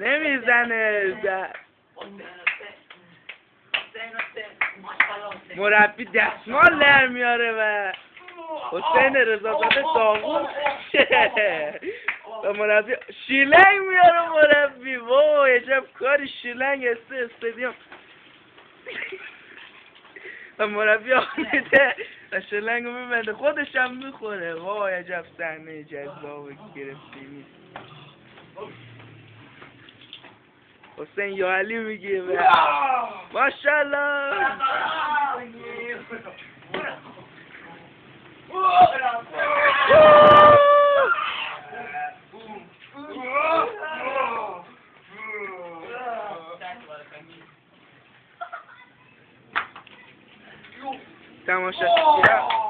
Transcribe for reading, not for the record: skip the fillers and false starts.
نمیزنه. مربی دستمال در میاره و حسین رضازاده داغون و مربی شیلنگ میاره. مربی وای عجب کاری، شیلنگ استادیوم و مربی آمده و شیلنگ رو میبنده خودش هم میخوره. وای عجب صحنه جذاب گرفتی نیست. حسین یا علی میگه ماشاءالله. تماشاگر